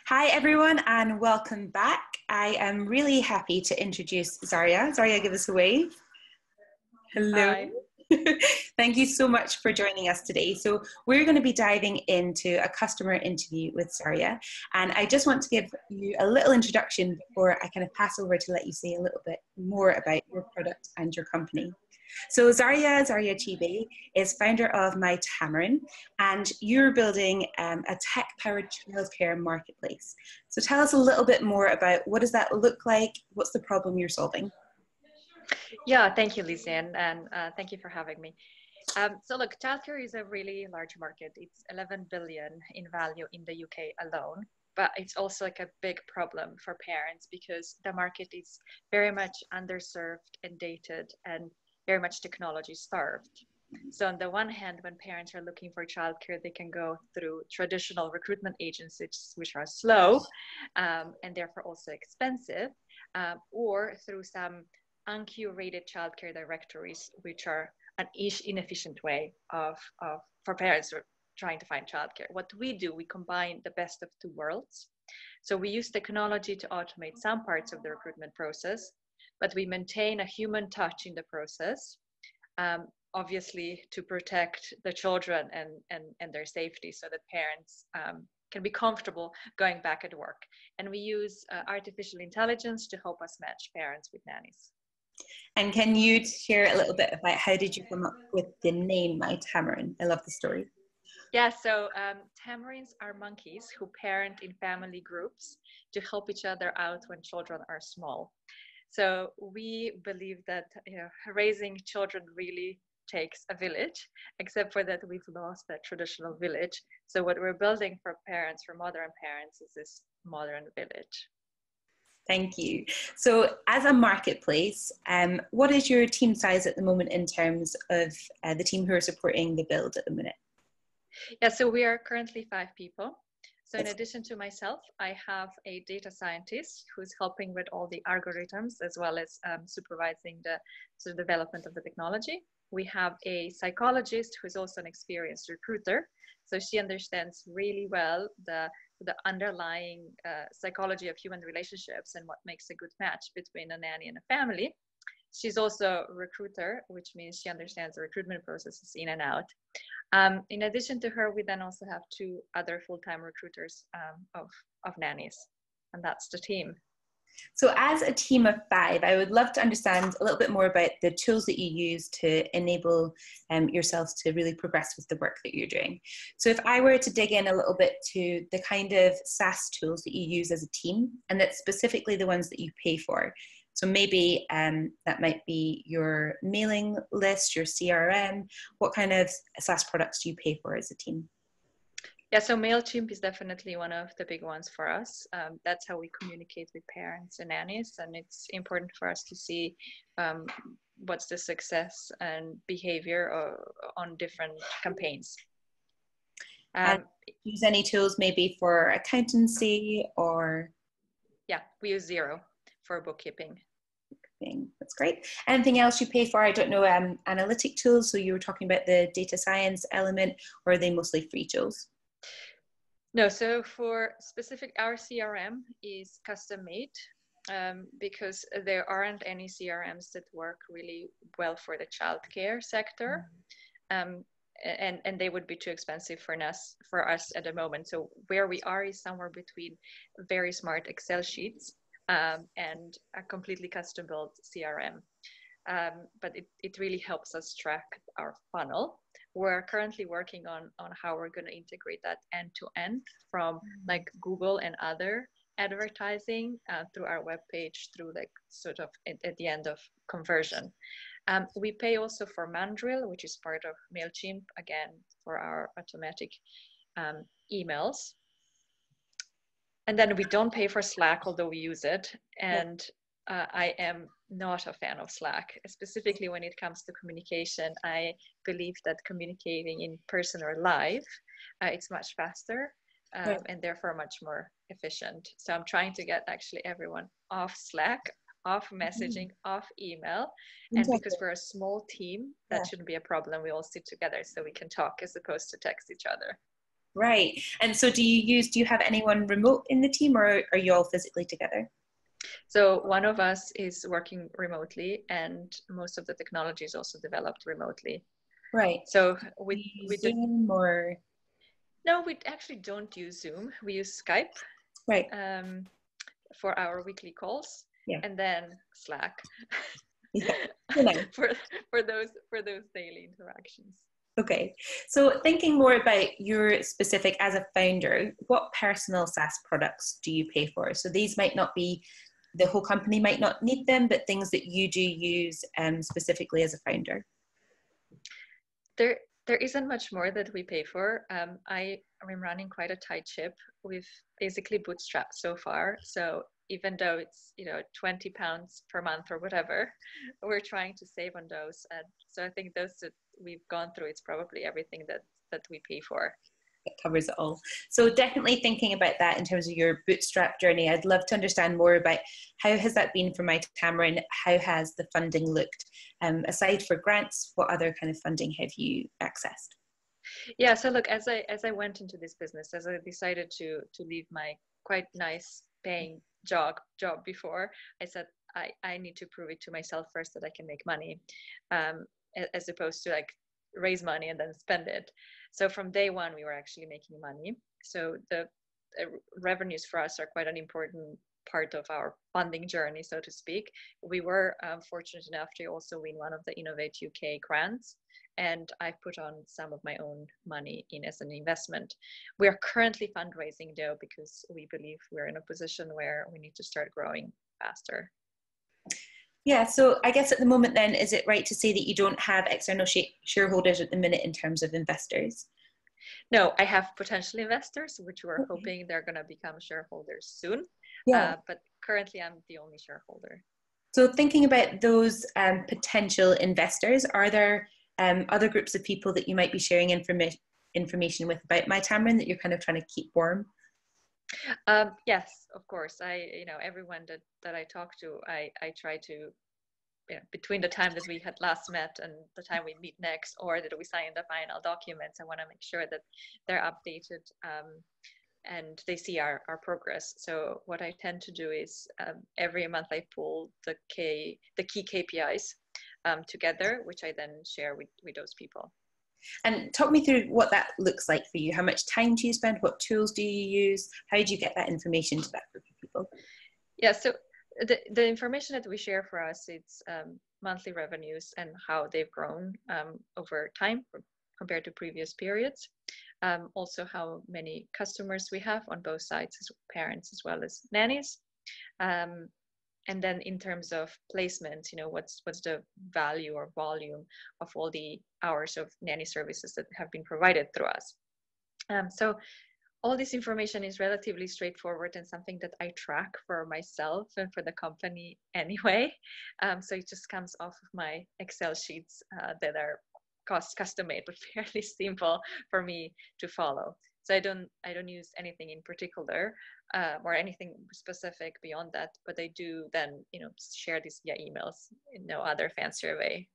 Hi everyone and welcome back. I am really happy to introduce Zarja. Zarja, give us a wave. Hello. Hi. Thank you so much for joining us today. So we're going to be diving into a customer interview with Zarja, and I just want to give you a little introduction before I kind of pass over to let you say a little bit more about your product and your company. So Zarja Cibel is founder of MyTamarin, and you're building a tech-powered childcare marketplace. So tell us a little bit more about what does that look like? What's the problem you're solving? Yeah, thank you, Lizzie, and thank you for having me. So look, childcare is a really large market. It's 11 billion in value in the UK alone, but it's also like a big problem for parents because the market is very much underserved and dated and very much technology starved. So on the one hand, when parents are looking for childcare, they can go through traditional recruitment agencies, which are slow and therefore also expensive, or through some uncurated childcare directories, which are an inefficient way for parents who are trying to find childcare. What we do, we combine the best of two worlds. So we use technology to automate some parts of the recruitment process, but we maintain a human touch in the process, obviously to protect the children and their safety so that parents can be comfortable going back at work. And we use artificial intelligence to help us match parents with nannies. And can you share a little bit about how did you come up with the name MyTamarin? I love the story. Yeah, so tamarins are monkeys who parent in family groups to help each other out when children are small. So we believe that raising children really takes a village, except for that we've lost that traditional village. So what we're building for parents, for modern parents, is this modern village. Thank you. So as a marketplace, what is your team size at the moment in terms of the team who are supporting the build at the minute? Yeah, so we are currently 5 people. So in addition to myself, I have a data scientist who's helping with all the algorithms as well as supervising the development of the technology. We have a psychologist who's also an experienced recruiter. So she understands really well the underlying psychology of human relationships and what makes a good match between a nanny and a family. She's also a recruiter, which means she understands the recruitment processes in and out. In addition to her, we then also have 2 other full-time recruiters of nannies, and that's the team. So as a team of 5, I would love to understand a little bit more about the tools that you use to enable yourselves to really progress with the work that you're doing. So if I were to dig in a little bit to the kind of SaaS tools that you use as a team, and that's specifically the ones that you pay for. So maybe that might be your mailing list, your CRM. What kind of SaaS products do you pay for as a team? Yeah, so MailChimp is definitely one of the big ones for us. That's how we communicate with parents and nannies, and it's important for us to see what's the success and behavior on different campaigns. And use any tools maybe for accountancy or? Yeah, we use Xero for bookkeeping. That's great. Anything else you pay for? I don't know, analytic tools. So you were talking about the data science element, or are they mostly free tools? No, so for specific, our CRM is custom made because there aren't any CRMs that work really well for the childcare sector. And they would be too expensive for us at the moment. So where we are is somewhere between very smart Excel sheets and a completely custom built CRM. But it really helps us track our funnel. We're currently working on how we're going to integrate that end to end from like Google and other advertising through our webpage through like sort of at the end of conversion. We pay also for Mandrill, which is part of MailChimp, again, for our automatic emails. And then we don't pay for Slack, although we use it. And I am not a fan of Slack, specifically when it comes to communication. I believe that communicating in person or live, it's much faster and therefore much more efficient. So I'm trying to get actually everyone off Slack, off messaging, off email. And because we're a small team, that shouldn't be a problem. We all sit together so we can talk as opposed to text each other. Right. And so do you have anyone remote in the team, or are you all physically together? So one of us is working remotely, and most of the technology is also developed remotely. Right. So Do you we use did, Zoom or? no, we actually don't use Zoom. We use Skype Right. For our weekly calls, Yeah. and then Slack Yeah. Nice. for those daily interactions. Okay. So thinking more about your specific as a founder, what personal SaaS products do you pay for? So these might not be, the whole company might not need them, but things that you do use specifically as a founder. There isn't much more that we pay for. I am running quite a tight ship. We've basically bootstrapped so far. So even though it's, you know, £20 per month or whatever, we're trying to save on those. And so I think those that we've gone through, it's probably everything that we pay for. It covers it all. So definitely thinking about that in terms of your bootstrap journey. I'd love to understand more about how has that been for MyTamarin? How has the funding looked? Aside for grants, what other kind of funding have you accessed? Yeah, so look, as I went into this business, as I decided to leave my quite nice paying job before, I said I need to prove it to myself first that I can make money, as opposed to like raise money and then spend it. So from day one, we were actually making money. So the revenues for us are quite an important part of our funding journey, so to speak. We were fortunate enough to also win one of the Innovate UK grants, and I've put on some of my own money in as an investment. We are currently fundraising though, because we believe we're in a position where we need to start growing faster. Yeah, so I guess at the moment then, is it right to say that you don't have external shareholders at the minute in terms of investors? No, I have potential investors, which we're Okay. hoping they're going to become shareholders soon. Yeah. But currently I'm the only shareholder. So thinking about those potential investors, are there other groups of people that you might be sharing information with about MyTamarin that you're kind of trying to keep warm? Yes, of course. Everyone that I talk to, I try to, between the time that we had last met and the time we meet next, or that we sign the final documents, I want to make sure that they're updated and they see our progress. So what I tend to do is every month I pull the key KPIs together, which I then share with those people. And talk me through what that looks like for you. How much time do you spend? What tools do you use? How do you get that information to that group of people? Yeah, so the information that we share for us, it's monthly revenues and how they've grown over time compared to previous periods. Also how many customers we have on both sides, as parents as well as nannies. And then in terms of placement, what's the value or volume of all the hours of nanny services that have been provided through us. So all this information is relatively straightforward and something that I track for myself and for the company anyway. So it just comes off of my Excel sheets that are custom made, but fairly simple for me to follow. So I don't use anything in particular or anything specific beyond that, but I do then share this via emails in no other fancier way.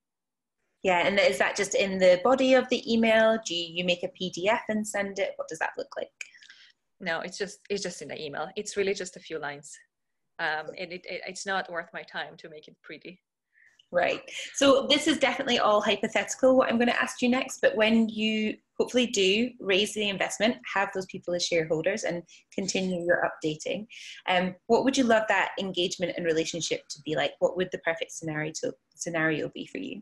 Yeah, and is that just in the body of the email? Do you make a PDF and send it? What does that look like? No, it's just in the email. It's really just a few lines. And it's not worth my time to make it pretty. Right. So this is definitely all hypothetical, what I'm going to ask you next, but when you hopefully do raise the investment, have those people as shareholders and continue your updating, what would you love that engagement and relationship to be like? What would the perfect scenario be for you?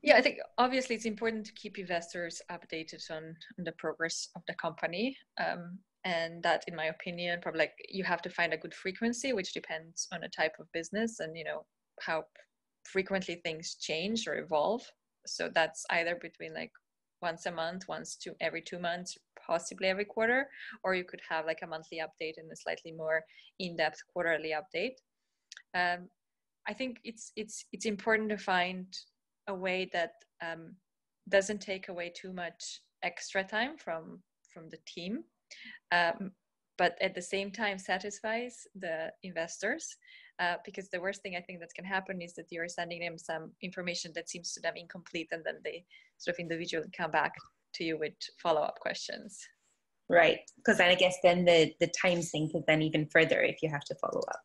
Yeah, I think obviously it's important to keep investors updated on the progress of the company. And that, in my opinion, probably like you have to find a good frequency, which depends on the type of business and how frequently things change or evolve. So that's either between like once a month, every 2 months, possibly every quarter, or you could have like a monthly update and a slightly more in-depth quarterly update. I think it's important to find a way that doesn't take away too much extra time from the team, but at the same time satisfies the investors, because the worst thing I think that can happen is that you're sending them some information that seems to them incomplete, and then they sort of individually come back to you with follow-up questions. Right, because then I guess then the time sink is then even further if you have to follow up.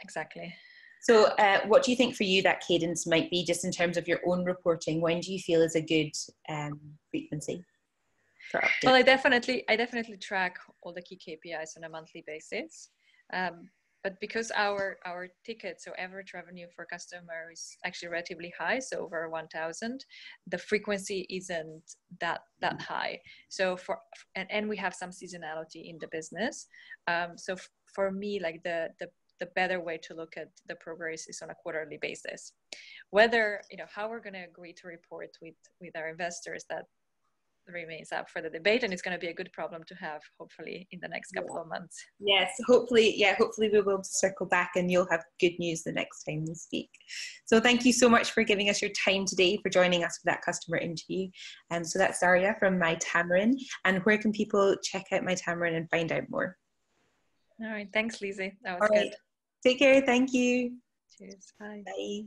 Exactly. So what do you think for you that cadence might be, just in terms of your own reporting? When do you feel is a good frequency for updates? Well, I definitely track all the key KPIs on a monthly basis. But because our ticket, so average revenue for customer is actually relatively high, so over 1,000, the frequency isn't that high. So and we have some seasonality in the business. So for me, like the better way to look at the progress is on a quarterly basis. Whether, how we're going to agree to report with our investors, that remains up for the debate, and it's going to be a good problem to have, hopefully, in the next couple of months. Yes, hopefully we will circle back and you'll have good news the next time we speak. So thank you so much for giving us your time today, for joining us for that customer interview. So that's Zarja from MyTamarin. And where can people check out MyTamarin and find out more? All right, thanks, Lizzie. That was good. Take care. Thank you. Cheers. Bye. Bye.